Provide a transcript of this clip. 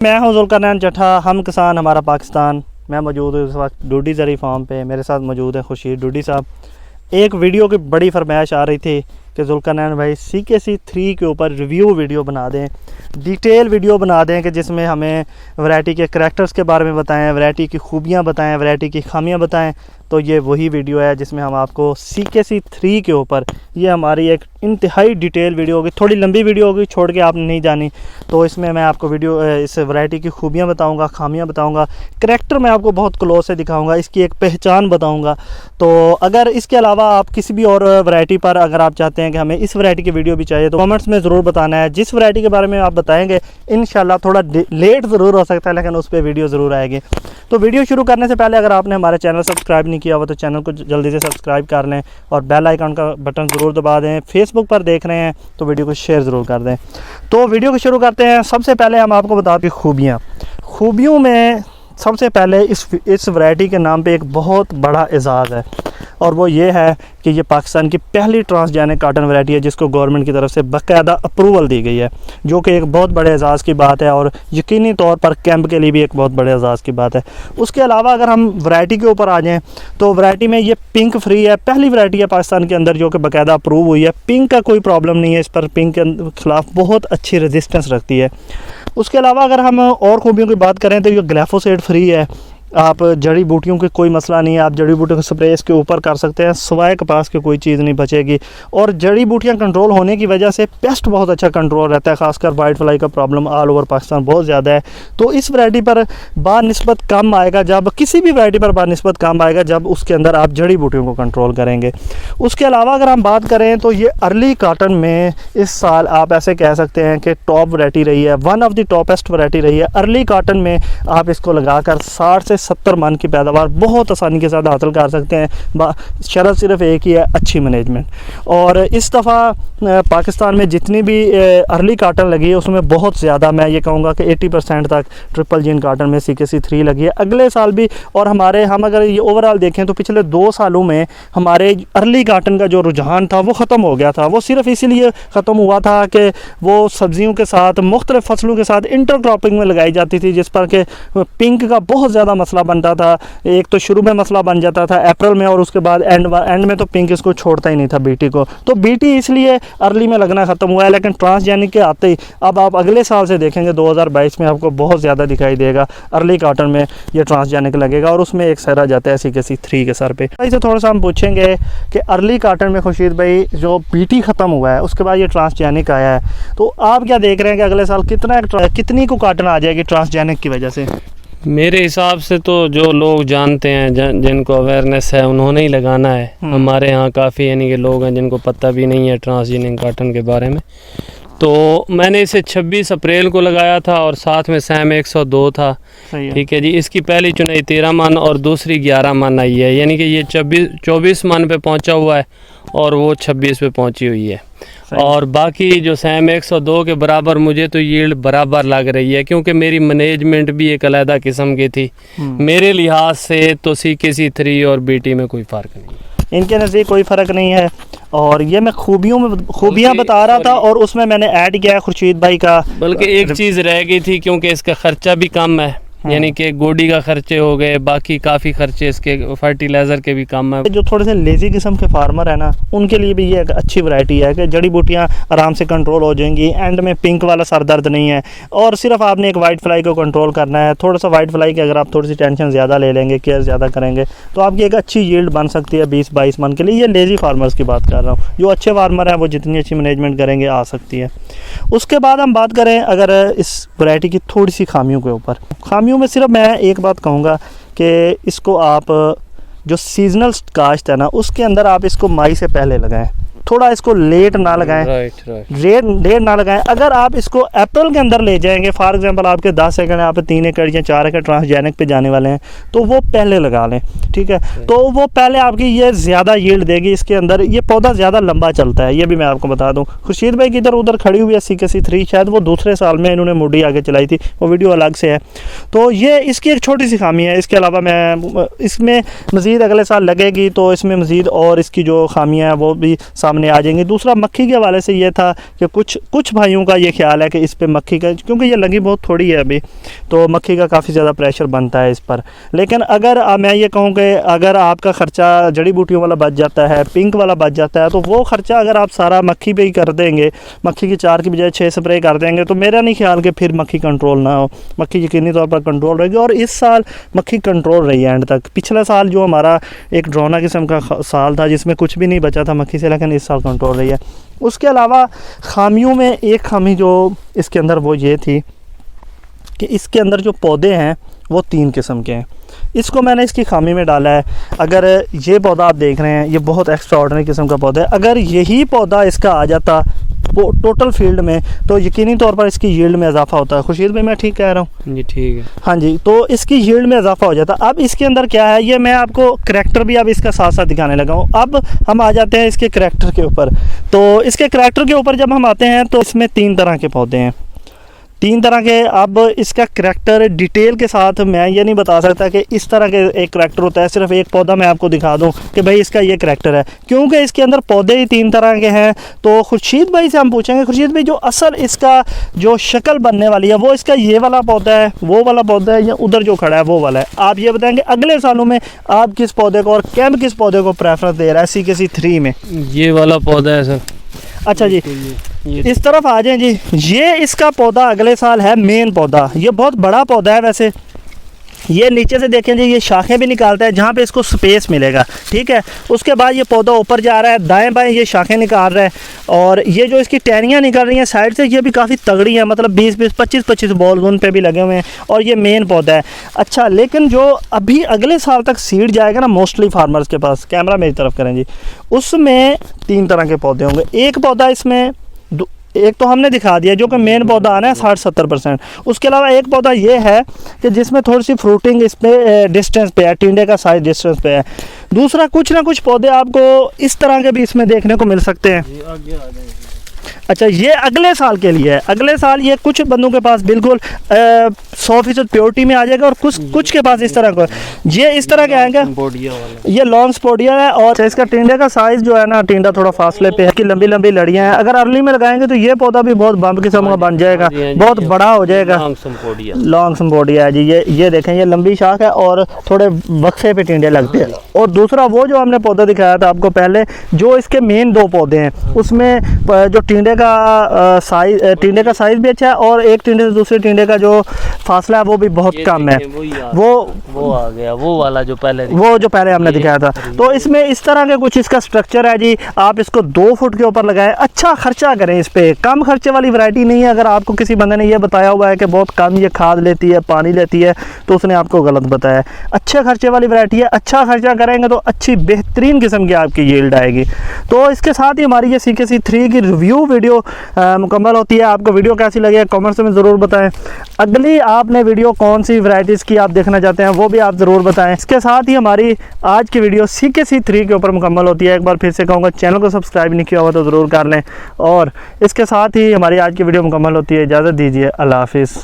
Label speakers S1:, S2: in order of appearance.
S1: मैं हूं जुल्करनैन चट्ठा, हम किसान हमारा पाकिस्तान। मैं मौजूद हूँ इस वक्त डूडी ज़री फार्म पे। मेरे साथ मौजूद है खुशी डूडी साहब। एक वीडियो की बड़ी फरमाइश आ रही थी कि जुल्करनैन भाई CKC3 के ऊपर रिव्यू वीडियो बना दें, डिटेल वीडियो बना दें कि जिसमें हमें वैरायटी के करेक्टर्स के बारे में बताएं, वैरायटी की खूबियाँ बताएं, वैरायटी की खामियाँ बताएं। तो ये वही वीडियो है जिसमें हम आपको CKC3 के ऊपर, ये हमारी एक इंतहाई डिटेल वीडियो होगी, थोड़ी लंबी वीडियो होगी, छोड़ के आपने नहीं जानी। तो इसमें मैं आपको वीडियो इस वैरायटी की खूबियाँ बताऊंगा, खामियाँ बताऊंगा, करेक्टर मैं आपको बहुत क्लोज से दिखाऊंगा, इसकी एक पहचान बताऊंगा। तो अगर इसके अलावा आप किसी भी और वैरायटी पर अगर आप चाहते हैं कि हमें इस वैरायटी की वीडियो भी चाहिए तो कमेंट्स में ज़रूर बताना है। जिस वैरायटी के बारे में आप बताएंगे इंशाल्लाह थोड़ा लेट ज़रूर हो सकता है, लेकिन उस पर वीडियो ज़रूर आएगी। तो वीडियो शुरू करने से पहले अगर आपने हमारे चैनल सब्सक्राइब नहीं किया हुआ तो चैनल को जल्दी से सब्सक्राइब कर लें और बेल आइकन का बटन ज़रूर दबा दें। फेसबुक पर देख रहे हैं तो वीडियो को शेयर ज़रूर कर दें। तो वीडियो को शुरू करते हैं। सबसे पहले हम आपको बताते हैं खूबियों में सबसे पहले इस वैरायटी के नाम पे एक बहुत बड़ा एजाज़ है, और वो ये है कि ये पाकिस्तान की पहली ट्रांसजेनिक काटन वैरायटी है जिसको गवर्नमेंट की तरफ से बाकायदा अप्रूवल दी गई है, जो कि एक बहुत बड़े एजाज़ की बात है और यकीनी तौर पर कैंप के लिए भी एक बहुत बड़े एजाज़ की बात है। उसके अलावा अगर हम वैरायटी के ऊपर आ जाएँ तो वैरायटी में ये पिंक फ्री है, पहली वैरायटी है पाकिस्तान के अंदर जो कि बाकायदा अप्रूव हुई है। पिंक का कोई प्रॉब्लम नहीं है, इस पर पिंक के ख़िलाफ़ बहुत अच्छी रेजिस्टेंस रखती है। उसके अलावा अगर हम और खूबियों की बात करें तो ये ग्लिफोसेट फ्री है। आप जड़ी बूटियों की कोई मसला नहीं है, आप जड़ी बूटियों का स्प्रे इसके ऊपर कर सकते हैं, सिवाय कपास की कोई चीज़ नहीं बचेगी। और जड़ी बूटियाँ कंट्रोल होने की वजह से पेस्ट बहुत अच्छा कंट्रोल रहता है, खासकर वाइट फ्लाई का प्रॉब्लम ऑल ओवर पाकिस्तान बहुत ज़्यादा है। तो इस वैरायटी पर बानिस्बत कम आएगा, जब किसी भी वैरायटी पर बानिस्बत कम आएगा जब उसके अंदर आप जड़ी बूटियों को कंट्रोल करेंगे। उसके अलावा अगर हम बात करें तो ये अर्ली काटन में इस साल आप ऐसे कह सकते हैं कि टॉप वैरायटी रही है, one of the toppest variety रही है। अर्ली काटन में आप इसको लगाकर 60 से 70 मन की पैदावार बहुत आसानी के साथ हासिल कर सकते हैं। शर्त सिर्फ एक ही है, अच्छी मैनेजमेंट। और इस दफ़ा पाकिस्तान में जितनी भी अर्ली काटन लगी है उसमें बहुत ज़्यादा, मैं ये कहूँगा कि 80% तक ट्रिपल जीन काटन में CKC3 लगी है। अगले साल भी, और हम अगर ये ओवरऑल देखें तो पिछले 2 सालों में हमारे अर्ली काटन का जो रुझान था वो ख़त्म हो गया था। वो सिर्फ इसीलिए ख़त्म हुआ था कि वो सब्जियों के साथ, मुख्तलिफ फसलों के साथ इंटरक्रॉपिंग में लगाई जाती थी, जिस पर कि पिंक का बहुत ज़्यादा मसला बनता था। एक तो शुरू में मसला बन जाता था अप्रैल में, और उसके बाद एंड में तो पिंक इसको छोड़ता ही नहीं था बीटी को। तो बीटी इसलिए अर्ली में लगना ख़त्म हुआ है। लेकिन ट्रांसजेनिक के आते ही अब आप अगले साल से देखेंगे 2022 में आपको बहुत ज़्यादा दिखाई देगा अर्ली काटन में ये ट्रांसजेनिक लगेगा, और उसमें एक सर आ जाता है CKC3 के सर पे। इसे थोड़ा सा हम पूछेंगे कि अर्ली काटन में खुर्शीद भाई जो बीटी ख़त्म हुआ है उसके बाद ये ट्रांसजेनिक आया है, तो आप क्या देख रहे हैं कि अगले साल कितनी को काटन आ जाएगी ट्रांसजेनिक की वजह से?
S2: मेरे हिसाब से तो जो लोग जानते हैं, जिनको अवेयरनेस है, उन्होंने ही लगाना है। हमारे यहाँ काफ़ी यानी कि लोग हैं जिनको पता भी नहीं है ट्रांसजेनिक काटन के बारे में। तो मैंने इसे 26 अप्रैल को लगाया था और साथ में सैम 102 था। ठीक है जी। इसकी पहली चुनाई 13 मन और दूसरी 11 मन आई है, यानी कि ये 24 मन पे पहुंचा हुआ है और वो 26 पे पहुंची हुई है। और बाकी जो सैम 102 के बराबर मुझे तो यील्ड बराबर लग रही है, क्योंकि मेरी मैनेजमेंट भी एक अलहदा किस्म की थी। मेरे लिहाज से तो CKC3 और BT में कोई फ़र्क नहीं है,
S1: इनके नज़दीक कोई फ़र्क नहीं है। और ये मैं खूबियाँ बता रहा था और उसमें मैंने ऐड किया है खुर्शीद भाई का।
S2: बल्कि एक चीज़ रह गई थी, क्योंकि इसका ख़र्चा भी कम है, यानी कि गोडी का खर्चे हो गए, बाकी काफ़ी खर्चे इसके फर्टिलाइज़र के भी कम है।
S1: जो थोड़े से लेज़ी किस्म के फार्मर है ना, उनके लिए भी ये एक अच्छी वैरायटी है कि जड़ी बूटियाँ आराम से कंट्रोल हो जाएंगी, एंड में पिंक वाला सर दर्द नहीं है, और सिर्फ आपने एक वाइट फ्लाई को कंट्रोल करना है। थोड़ा सा वाइट फ्लाई की अगर आप थोड़ी सी टेंशन ज़्यादा ले लेंगे, केयर ज़्यादा करेंगे, तो आपकी एक अच्छी यील्ड बन सकती है 20-22 मन के लिए। ये लेज़ी फार्मर्स की बात कर रहा हूँ, जो अच्छे फार्मर हैं वो जितनी अच्छी मैनेजमेंट करेंगे आ सकती है। उसके बाद हम बात करें अगर इस वैरायटी की थोड़ी सी खामियों के ऊपर। खामियों में सिर्फ मैं एक बात कहूँगा कि इसको आप जो सीजनल काश्त है ना उसके अंदर आप इसको मई से पहले लगाएं, थोड़ा इसको लेट ना लगाएं, लेट ना लगाएं। अगर आप इसको अप्रैल के अंदर ले जाएंगे, फॉर एग्जांपल आपके 10 एकड़ आप 3 एकड़ या 4 एकड़ ट्रांसजेनिक पे जाने वाले हैं, तो वो पहले लगा लें। ठीक है, तो वो पहले आपकी ये ज़्यादा यील्ड देगी। इसके अंदर ये पौधा ज़्यादा लंबा चलता है, ये भी मैं आपको बता दूँ। खुर्शीद भाई की इधर उधर खड़ी हुई है CKC3, शायद वो दूसरे साल में इन्होंने मुड्डी आगे चलाई थी, वो वीडियो अलग से है। तो ये इसकी एक छोटी सी खामी है। इसके अलावा मैं इसमें मज़ीद अगले साल लगेगी तो इसमें मज़ीद और इसकी जो खामियाँ हैं वो भी साथ सामने आ जाएंगी। दूसरा मक्खी के हवाले से ये था कि कुछ भाइयों का ये ख्याल है कि इस पे मक्खी का, क्योंकि ये लगी बहुत थोड़ी है अभी, तो मक्खी का काफ़ी ज़्यादा प्रेशर बनता है इस पर। लेकिन अगर मैं ये कहूँ कि अगर आपका ख़र्चा जड़ी बूटियों वाला बच जाता है, पिंक वाला बच जाता है, तो वो ख़र्चा अगर आप सारा मक्खी पे ही कर देंगे, मक्खी की 4 की बजाय 6 स्प्रे कर देंगे, तो मेरा नहीं ख्याल कि फिर मक्खी कंट्रोल ना हो। मक्खी यकीनी तौर पर कंट्रोल रहेगी, और इस साल मक्खी कंट्रोल रही है एंड तक। पिछला साल जो हमारा एक ड्रोना किस्म का साल था जिसमें कुछ भी नहीं बचा था मक्खी से, लेकिन इस साल कंट्रोल रही है। उसके अलावा खामियों में एक खामी जो इसके अंदर वो ये थी कि इसके अंदर जो पौधे हैं वो 3 किस्म के हैं। इसको मैंने इसकी खामी में डाला है। अगर ये पौधा आप देख रहे हैं, ये बहुत एक्स्ट्रा ऑर्डिनरी किस्म का पौधा है। अगर यही पौधा इसका आ जाता टोटल फील्ड में, तो यकीनी तौर पर इसकी यील्ड में इजाफा होता है। खुर्शीद भाई मैं ठीक कह रहा हूँ
S2: जी? ठीक है।
S1: हाँ जी, तो इसकी यील्ड में इजाफा हो जाता। अब इसके अंदर क्या है, ये मैं आपको करेक्टर भी अब इसका साथ साथ दिखाने लगा हूँ। अब हम आ जाते हैं इसके करेक्टर के ऊपर। तो इसके करेक्टर के ऊपर जब हम आते हैं तो इसमें 3 तरह के पौधे हैं, 3 तरह के। अब इसका करैक्टर डिटेल के साथ मैं ये नहीं बता सकता कि इस तरह के एक करैक्टर होता है। सिर्फ एक पौधा मैं आपको दिखा दूं कि भाई इसका ये करैक्टर है, क्योंकि इसके अंदर पौधे ही 3 तरह के हैं। तो खुर्शीद भाई से हम पूछेंगे, खुर्शीद भाई जो असल इसका जो शक्ल बनने वाली है वो इसका ये वाला पौधा है, वो वाला पौधा है, या उधर जो खड़ा है वो वाला है? आप ये बताएंगे अगले सालों में आप किस पौधे को और कैंप किस पौधे को प्रेफरेंस दे रहा है CKC3 में?
S2: ये वाला पौधा है सर।
S1: अच्छा जी, इस तरफ आ जाएं जी। ये इसका पौधा अगले साल है मेन पौधा। ये बहुत बड़ा पौधा है वैसे। ये नीचे से देखें जी, ये शाखें भी निकालता है जहाँ पे इसको स्पेस मिलेगा, ठीक है। उसके बाद ये पौधा ऊपर जा रहा है, दाएं बाएं ये शाखें निकाल रहा है, और ये जो इसकी टहनियाँ निकल रही हैं साइड से, ये भी काफ़ी तगड़ी हैं, मतलब 20-20 25-25 बॉल उन पे भी लगे हुए हैं, और ये मेन पौधा है। अच्छा, लेकिन जो अभी अगले साल तक सीड जाएगा ना मोस्टली फार्मर्स के पास, कैमरा मेरी तरफ करें जी, उसमें 3 तरह के पौधे होंगे। एक पौधा इसमें एक तो हमने दिखा दिया जो कि मेन पौधा आना है 60-70%। उसके अलावा एक पौधा ये है कि जिसमें थोड़ी सी फ्रूटिंग इस पे डिस्टेंस पे है, टिंडे का साइज डिस्टेंस पे है। दूसरा कुछ ना कुछ पौधे आपको इस तरह के भी इसमें देखने को मिल सकते हैं। अच्छा, ये अगले साल के लिए है। अगले साल ये कुछ बंदों के पास बिल्कुल 100% प्योरिटी में आ जाएगा, और कुछ के पास इस तरह का, ये इस तरह के आएंगे। ये लॉन्ग स्पोडिया है, और इसका टिंडे का साइज जो है ना, टिंडा थोड़ा फासले पे है, कि लंबी लंबी लड़ियाँ हैं। अगर अर्ली में लगाएंगे तो ये पौधा भी बहुत बम्ब किस्म का बन जाएगा, बहुत बड़ा हो जाएगा। लॉन्ग स्पोडिया है जी। ये देखें, ये लंबी शाख है और थोड़े वक्फे पे टिंडे लगते हैं। और दूसरा वो जो हमने पौधा दिखाया था आपको पहले, जो इसके मेन 2 पौधे हैं, उसमें जो टिंडे का साइज भी अच्छा है, और एक टिंडे से दूसरे टिंडे का जो फासला है वो भी बहुत कम है। वो
S2: आ गया, वो वाला जो
S1: पहले हमने दिखाया था। तो इसमें इस तरह के कुछ इसका स्ट्रक्चर है जी। आप इसको 2 फुट के ऊपर लगाएं, अच्छा खर्चा करें इस पे। कम खर्चे वाली वैरायटी नहीं है। अगर आपको किसी बंदे ने ये बताया हुआ है कि बहुत कम ये खाद लेती है, पानी लेती है, तो उसने आपको गलत बताया। अच्छे खर्चे वाली वैरायटी है, अच्छा खर्चा करेंगे तो अच्छी बेहतरीन किस्म की आपकी यील्ड आएगी। तो इसके साथ ही हमारी ये CKC3 की रिव्यू वीडियो मुकम्मल होती है। आपको वीडियो कैसी लगी कमेंट्स में ज़रूर बताएं। अगली आपने वीडियो कौन सी वैरायटीज़ की आप देखना चाहते हैं वो भी आप ज़रूर बताएं। इसके साथ ही हमारी आज की वीडियो CKC3 के ऊपर मुकम्मल होती है। एक बार फिर से कहूँगा, चैनल को सब्सक्राइब नहीं किया हुआ तो ज़रूर कर लें। और इसके साथ ही हमारी आज की वीडियो मुकम्मल होती है। इजाज़त दीजिए, अल्लाह हाफिज़।